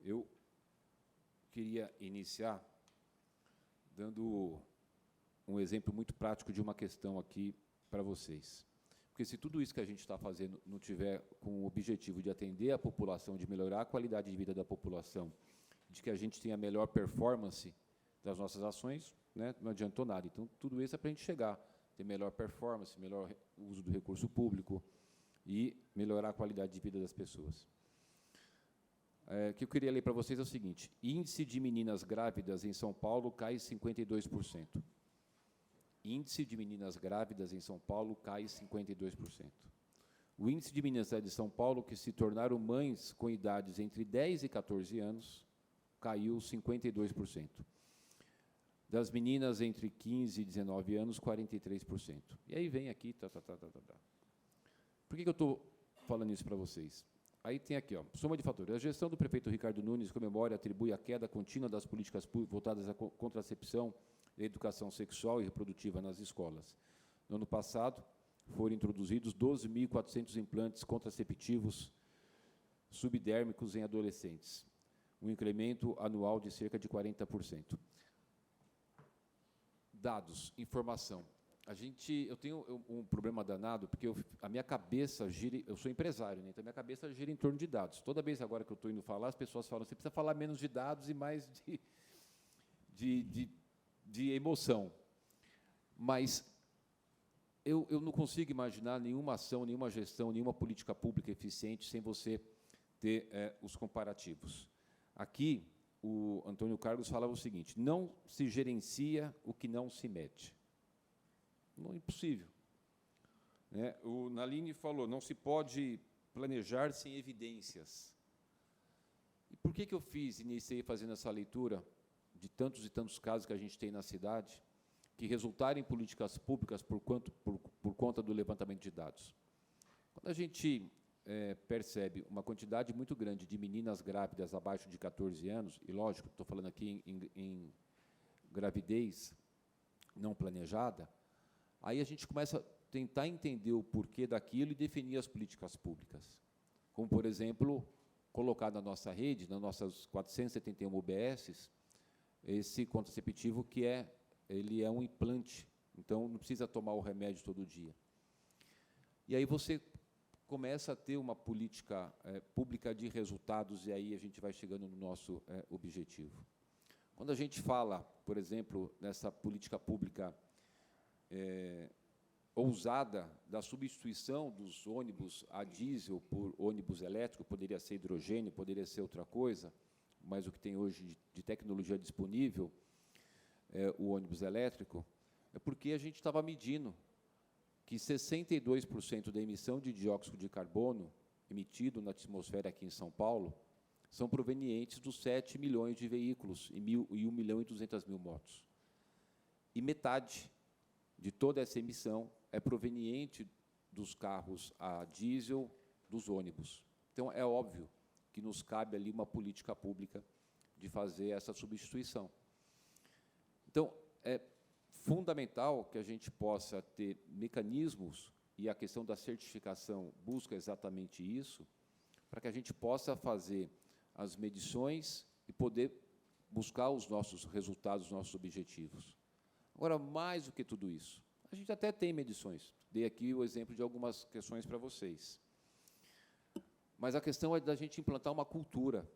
Eu queria iniciar dando um exemplo muito prático de uma questão aqui para vocês. Porque se tudo isso que a gente está fazendo não tiver com o objetivo de atender a população, de melhorar a qualidade de vida da população, de que a gente tenha melhor performance das nossas ações, né, não adiantou nada. Então, tudo isso é para a gente chegar, ter melhor performance, melhor uso do recurso público e melhorar a qualidade de vida das pessoas. O que eu queria ler para vocês é o seguinte: índice de meninas grávidas em São Paulo cai 52%. Índice de meninas grávidas em São Paulo cai 52%. O índice de meninas de São Paulo que se tornaram mães com idades entre 10 e 14 anos caiu 52%. Das meninas entre 15 e 19 anos, 43%. E aí vem aqui, Por que eu estou falando isso para vocês? Aí tem aqui, ó, soma de fatores. A gestão do prefeito Ricardo Nunes comemora e atribui a queda contínua das políticas públicas voltadas à contracepção e educação sexual e reprodutiva nas escolas. No ano passado, foram introduzidos 12.400 implantes contraceptivos subdérmicos em adolescentes, um incremento anual de cerca de 40%. Dados, informação. Eu tenho um problema danado, porque a minha cabeça gira, eu sou empresário, né, então a minha cabeça gira em torno de dados. Toda vez agora que eu estou indo falar, as pessoas falam, você precisa falar menos de dados e mais de emoção. Mas eu não consigo imaginar nenhuma ação, nenhuma gestão, nenhuma política pública eficiente sem você ter os comparativos. Aqui, o Antônio Carlos falava o seguinte: não se gerencia o que não se mede. Não é impossível. Né? O Naline falou, não se pode planejar sem evidências. E por que eu iniciei fazendo essa leitura de tantos e tantos casos que a gente tem na cidade, que resultaram em políticas públicas por conta do levantamento de dados? Quando a gente percebe uma quantidade muito grande de meninas grávidas abaixo de 14 anos, e, lógico, estou falando aqui em gravidez não planejada, aí a gente começa a tentar entender o porquê daquilo e definir as políticas públicas. Como, por exemplo, colocar na nossa rede, nas nossas 471 UBSs, esse contraceptivo ele é um implante, então não precisa tomar o remédio todo dia. E aí você começa a ter uma política pública de resultados, e aí a gente vai chegando no nosso objetivo. Quando a gente fala, por exemplo, nessa política pública ousada da substituição dos ônibus a diesel por ônibus elétrico, poderia ser hidrogênio, poderia ser outra coisa, mas o que tem hoje de tecnologia disponível, o ônibus elétrico, é porque a gente estava medindo que 62% da emissão de dióxido de carbono emitido na atmosfera aqui em São Paulo são provenientes dos 7 milhões de veículos e 1.200.000 motos. E metade de toda essa emissão é proveniente dos carros a diesel, dos ônibus. Então, é óbvio que nos cabe ali uma política pública de fazer essa substituição. Então, é fundamental que a gente possa ter mecanismos, e a questão da certificação busca exatamente isso, para que a gente possa fazer as medições e poder buscar os nossos resultados, os nossos objetivos. Agora, mais do que tudo isso, a gente até tem medições. Dei aqui o exemplo de algumas questões para vocês. Mas a questão é da gente implantar uma cultura.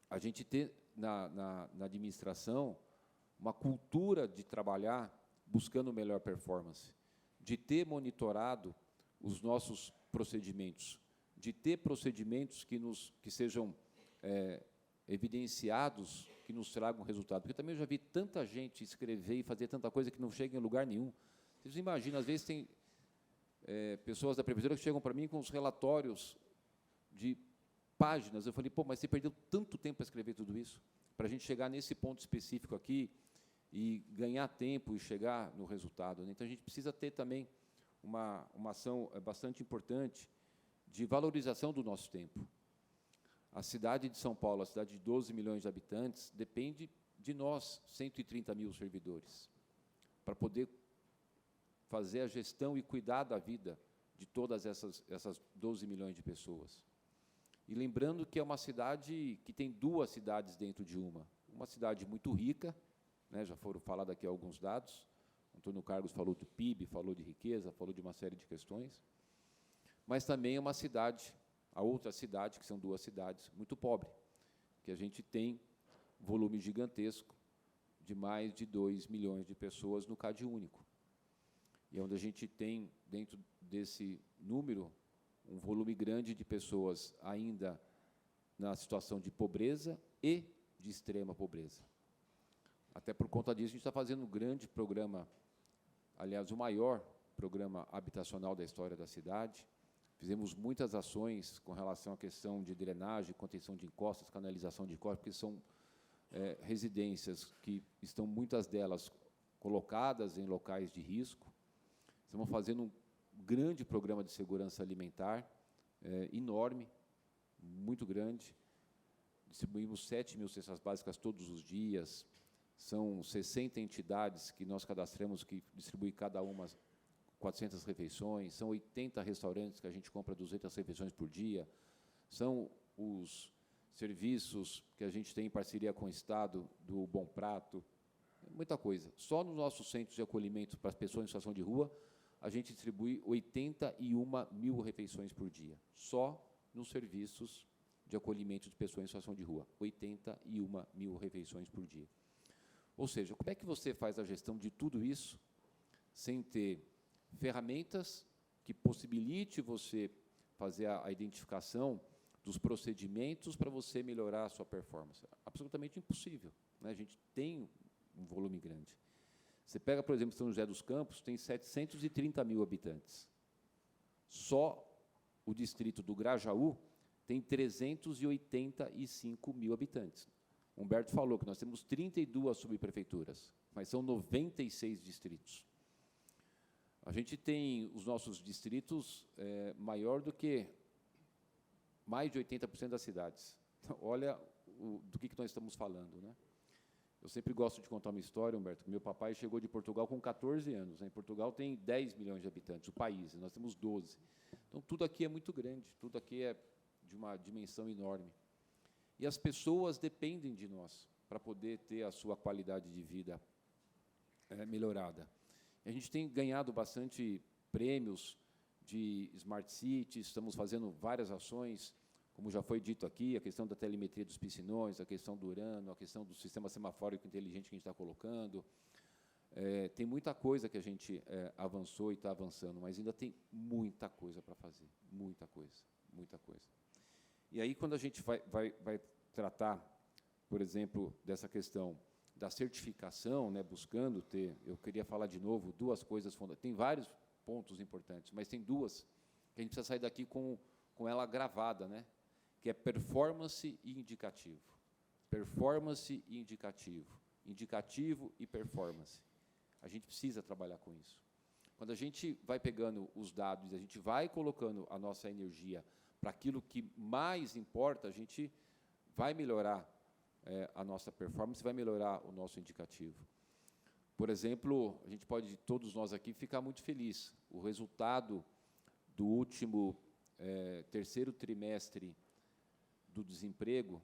A gente ter, na administração, uma cultura de trabalhar buscando melhor performance, de ter monitorado os nossos procedimentos, de ter procedimentos que sejam evidenciados, que nos tragam resultado. Porque também eu já vi tanta gente escrever e fazer tanta coisa que não chega em lugar nenhum. Vocês imaginam, às vezes tem pessoas da Prefeitura que chegam para mim com os relatórios de páginas. Eu falei, pô, mas você perdeu tanto tempo para escrever tudo isso, para a gente chegar nesse ponto específico aqui e ganhar tempo e chegar no resultado, né? Então, a gente precisa ter também uma ação bastante importante de valorização do nosso tempo. A cidade de São Paulo, a cidade de 12 milhões de habitantes, depende de nós, 130 mil servidores, para poder fazer a gestão e cuidar da vida de todas essas 12 milhões de pessoas. E lembrando que é uma cidade que tem duas cidades dentro de uma cidade muito rica, né, já foram falados aqui alguns dados, Antônio Carlos falou do PIB, falou de riqueza, falou de uma série de questões, mas também é uma cidade, a outra cidade, que são duas cidades, muito pobre, que a gente tem volume gigantesco de mais de 2 milhões de pessoas no CAD único. E onde a gente tem, dentro desse número, um volume grande de pessoas ainda na situação de pobreza e de extrema pobreza. Até por conta disso, a gente está fazendo um grande programa, aliás, o maior programa habitacional da história da cidade. Fizemos muitas ações com relação à questão de drenagem, contenção de encostas, canalização de encostas, porque são residências que estão, muitas delas, colocadas em locais de risco. Estamos fazendo um grande programa de segurança alimentar, enorme, muito grande. Distribuímos 7.000 cestas básicas todos os dias. São 60 entidades que nós cadastramos, que distribuem cada uma 400 refeições. São 80 restaurantes que a gente compra 200 refeições por dia. São os serviços que a gente tem em parceria com o Estado, do Bom Prato, muita coisa. Só nos nossos centros de acolhimento para as pessoas em situação de rua, a gente distribui 81.000 refeições por dia, só nos serviços de acolhimento de pessoas em situação de rua, 81.000 refeições por dia. Ou seja, como é que você faz a gestão de tudo isso sem ter ferramentas que possibilite você fazer a identificação dos procedimentos para você melhorar a sua performance? Absolutamente impossível, né? A gente tem um volume grande. Você pega, por exemplo, São José dos Campos, tem 730.000 habitantes. Só o distrito do Grajaú tem 385.000 habitantes. Humberto falou que nós temos 32 subprefeituras, mas são 96 distritos. A gente tem os nossos distritos maior do que mais de 80% das cidades. Então, olha do que nós estamos falando, né? Eu sempre gosto de contar uma história, Humberto, que meu papai chegou de Portugal com 14 anos. Né? Em Portugal tem 10 milhões de habitantes, o país, nós temos 12. Então, tudo aqui é muito grande, tudo aqui é de uma dimensão enorme. E as pessoas dependem de nós para poder ter a sua qualidade de vida melhorada. E a gente tem ganhado bastante prêmios de Smart Cities, estamos fazendo várias ações, como já foi dito aqui, a questão da telemetria dos piscinões, a questão do urano, a questão do sistema semafórico inteligente que a gente está colocando. Tem muita coisa que a gente avançou e está avançando, mas ainda tem muita coisa para fazer, muita coisa, muita coisa. E aí, quando a gente vai tratar, por exemplo, dessa questão da certificação, né, buscando ter, eu queria falar de novo, duas coisas fundamentais. Tem vários pontos importantes, mas tem duas que a gente precisa sair daqui com ela gravada, né, que é performance e indicativo. Performance e indicativo. Indicativo e performance. A gente precisa trabalhar com isso. Quando a gente vai pegando os dados, a gente vai colocando a nossa energia para aquilo que mais importa, a gente vai melhorar a nossa performance, vai melhorar o nosso indicativo. Por exemplo, a gente pode, todos nós aqui, ficar muito feliz. O resultado do último terceiro trimestre do desemprego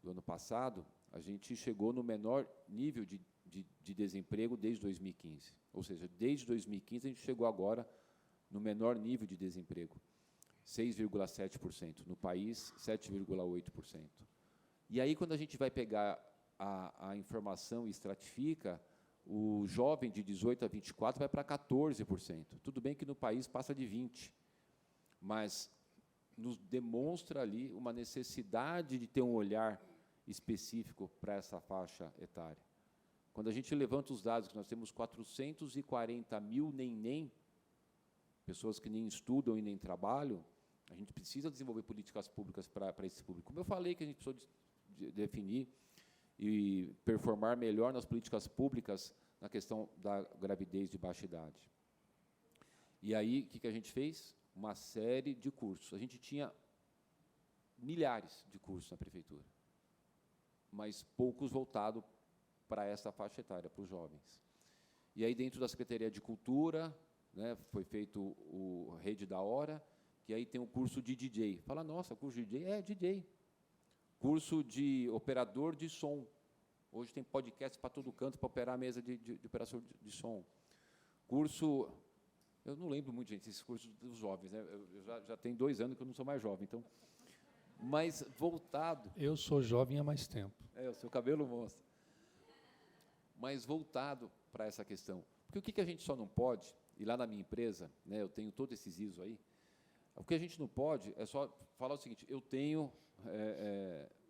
do ano passado, a gente chegou no menor nível de desemprego desde 2015. Ou seja, desde 2015 a gente chegou agora no menor nível de desemprego, 6,7%. No país, 7,8%. E aí, quando a gente vai pegar a informação e estratifica, o jovem de 18 a 24 vai para 14%. Tudo bem que no país passa de 20%, mas nos demonstra ali uma necessidade de ter um olhar específico para essa faixa etária. Quando a gente levanta os dados, que nós temos 440.000 nem, pessoas que nem estudam e nem trabalham, a gente precisa desenvolver políticas públicas para esse público. Como eu falei que a gente precisa definir e performar melhor nas políticas públicas na questão da gravidez de baixa idade. E aí, o que a gente fez? Uma série de cursos. A gente tinha milhares de cursos na prefeitura, mas poucos voltados para essa faixa etária, para os jovens. E aí, dentro da Secretaria de Cultura, né, foi feito o Rede da Hora, que aí tem um curso de DJ. Fala, nossa, curso de DJ? É, DJ. Curso de operador de som. Hoje tem podcast para todo canto para operar a mesa de operação de som. Curso... Eu não lembro muito, gente, esses cursos dos jovens, né? Eu já tenho 2 anos que eu não sou mais jovem, então... Mas voltado... Eu sou jovem há mais tempo. O seu cabelo mostra. Mas voltado para essa questão. Porque o que a gente só não pode, e lá na minha empresa, né, eu tenho todos esses ISO aí, o que a gente não pode é só falar o seguinte, eu tenho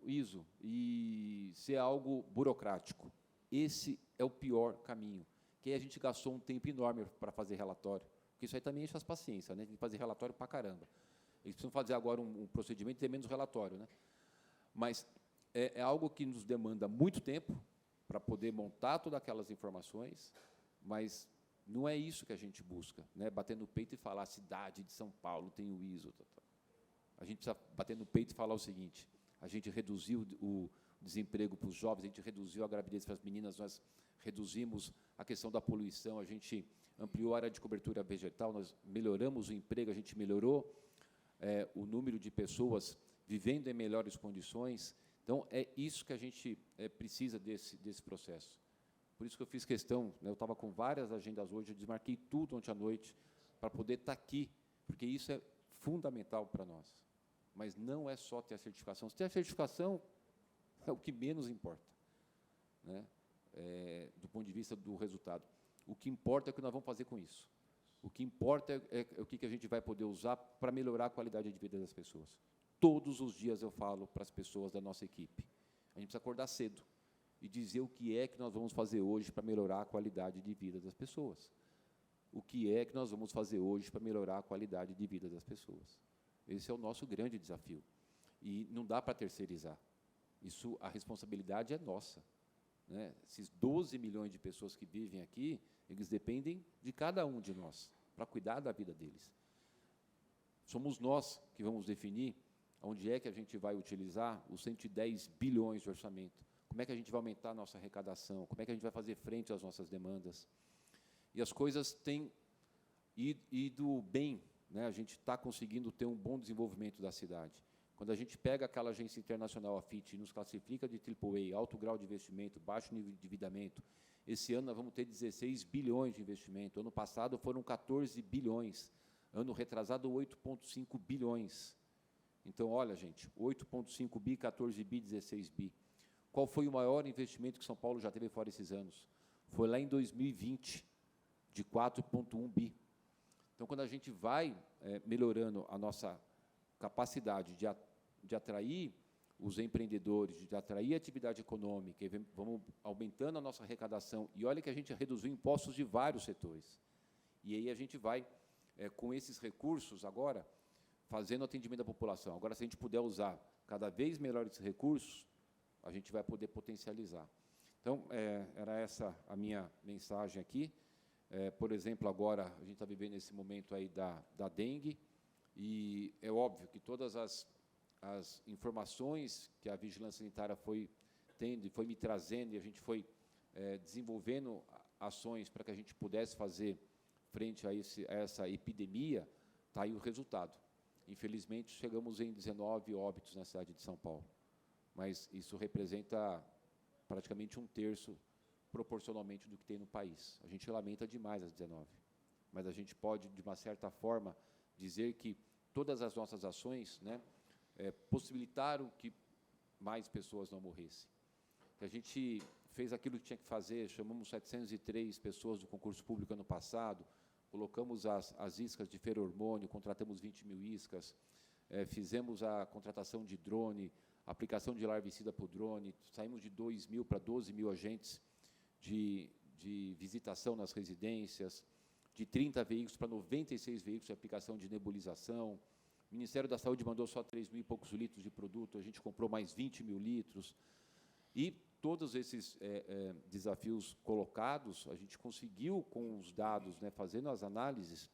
ISO e ser algo burocrático. Esse é o pior caminho, que aí a gente gastou um tempo enorme para fazer relatório, porque isso aí também enche as paciências, né? Tem que fazer relatório para caramba. Eles precisam fazer agora um procedimento e ter menos relatório, né? Mas é algo que nos demanda muito tempo para poder montar todas aquelas informações, mas não é isso que a gente busca, né? Bater no peito e falar, a cidade de São Paulo tem o ISO. A gente precisa bater no peito e falar o seguinte, a gente reduziu o desemprego para os jovens, a gente reduziu a gravidez para as meninas, nós reduzimos a questão da poluição, a gente ampliou a área de cobertura vegetal, nós melhoramos o emprego, a gente melhorou o número de pessoas vivendo em melhores condições. Então, é isso que a gente precisa desse processo. Por isso que eu fiz questão, né, eu estava com várias agendas hoje, eu desmarquei tudo ontem à noite para poder estar aqui, porque isso é fundamental para nós. Mas não é só ter a certificação. Se ter a certificação, é o que menos importa, né, do ponto de vista do resultado. O que importa é o que nós vamos fazer com isso. O que importa é o que a gente vai poder usar para melhorar a qualidade de vida das pessoas. Todos os dias eu falo para as pessoas da nossa equipe, a gente precisa acordar cedo e dizer o que é que nós vamos fazer hoje para melhorar a qualidade de vida das pessoas. O que é que nós vamos fazer hoje para melhorar a qualidade de vida das pessoas. Esse é o nosso grande desafio. E não dá para terceirizar. Isso, a responsabilidade é nossa, né? Esses 12 milhões de pessoas que vivem aqui, eles dependem de cada um de nós, para cuidar da vida deles. Somos nós que vamos definir onde é que a gente vai utilizar os 110 bilhões de orçamento. Como é que a gente vai aumentar a nossa arrecadação? Como é que a gente vai fazer frente às nossas demandas? E as coisas têm ido bem, né? A gente está conseguindo ter um bom desenvolvimento da cidade. Quando a gente pega aquela agência internacional, a FIT, e nos classifica de AAA, alto grau de investimento, baixo nível de endividamento, esse ano nós vamos ter 16 bilhões de investimento. Ano passado foram 14 bilhões. Ano retrasado, 8,5 bilhões. Então, olha, gente, 8,5 bi, 14 bi, 16 bi. Qual foi o maior investimento que São Paulo já teve fora esses anos? Foi lá em 2020, de 4,1 bi. Então, quando a gente vai melhorando a nossa capacidade de atrair os empreendedores, de atrair a atividade econômica, e vamos aumentando a nossa arrecadação, e olha que a gente reduziu impostos de vários setores. E aí a gente vai, com esses recursos agora, fazendo atendimento à população. Agora, se a gente puder usar cada vez melhor esses recursos, a gente vai poder potencializar. Então, era essa a minha mensagem aqui. Por exemplo, agora, a gente está vivendo esse momento aí da dengue, e é óbvio que todas as informações que a Vigilância Sanitária foi tendo e foi me trazendo, e a gente foi desenvolvendo ações para que a gente pudesse fazer frente a essa epidemia, está aí o resultado. Infelizmente, chegamos em 19 óbitos na cidade de São Paulo, mas isso representa praticamente 1/3 proporcionalmente do que tem no país. A gente lamenta demais as 19, mas a gente pode, de uma certa forma, dizer que todas as nossas ações, né, possibilitaram que mais pessoas não morressem. A gente fez aquilo que tinha que fazer, chamamos 703 pessoas do concurso público ano passado, colocamos as iscas de ferormônio, contratamos 20 mil iscas, fizemos a contratação de drone, aplicação de larvicida para o drone, saímos de 2 mil para 12 mil agentes de visitação nas residências, de 30 veículos para 96 veículos de aplicação de nebulização. O Ministério da Saúde mandou só 3 mil e poucos litros de produto, a gente comprou mais 20 mil litros. E todos esses desafios colocados, a gente conseguiu, com os dados, né, fazendo as análises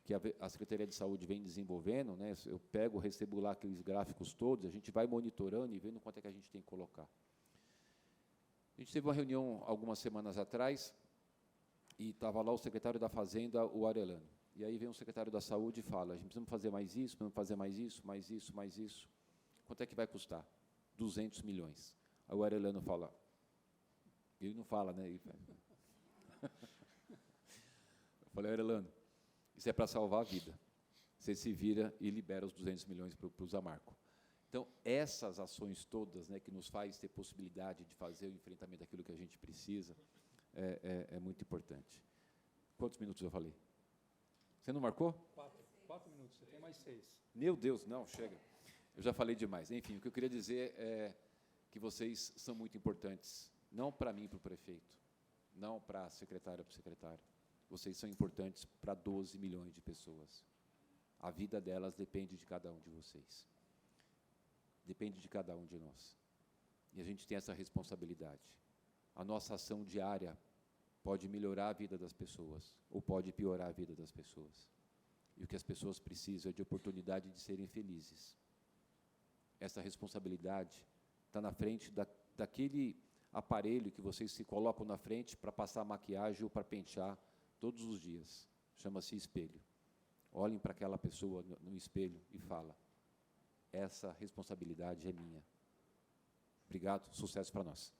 que a Secretaria de Saúde vem desenvolvendo, né, eu pego, recebo lá aqueles gráficos todos, a gente vai monitorando e vendo quanto é que a gente tem que colocar. A gente teve uma reunião algumas semanas atrás, e estava lá o secretário da Fazenda, o Arellano. E aí vem o secretário da Saúde e fala, a gente precisa fazer mais isso, precisamos fazer mais isso, mais isso, mais isso. Quanto é que vai custar? 200 milhões. Aí o Aureliano fala, ele não fala, né? Eu falei, Aureliano, isso é para salvar a vida. Você se vira e libera os 200 milhões para o Zamarco. Então, essas ações todas, né, que nos faz ter possibilidade de fazer o enfrentamento daquilo que a gente precisa, é muito importante. Quantos minutos eu falei? Você não marcou? 4 minutos, você tem mais 6. Meu Deus, não, chega. Eu já falei demais. Enfim, o que eu queria dizer é que vocês são muito importantes, não para mim, para o prefeito, não para a secretária, para o secretário. Vocês são importantes para 12 milhões de pessoas. A vida delas depende de cada um de vocês. Depende de cada um de nós. E a gente tem essa responsabilidade. A nossa ação diária pode melhorar a vida das pessoas ou pode piorar a vida das pessoas. E o que as pessoas precisam é de oportunidade de serem felizes. Essa responsabilidade está na frente daquele aparelho que vocês se colocam na frente para passar maquiagem ou para pentear todos os dias. Chama-se espelho. Olhem para aquela pessoa no espelho e fala, essa responsabilidade é minha. Obrigado, sucesso para nós.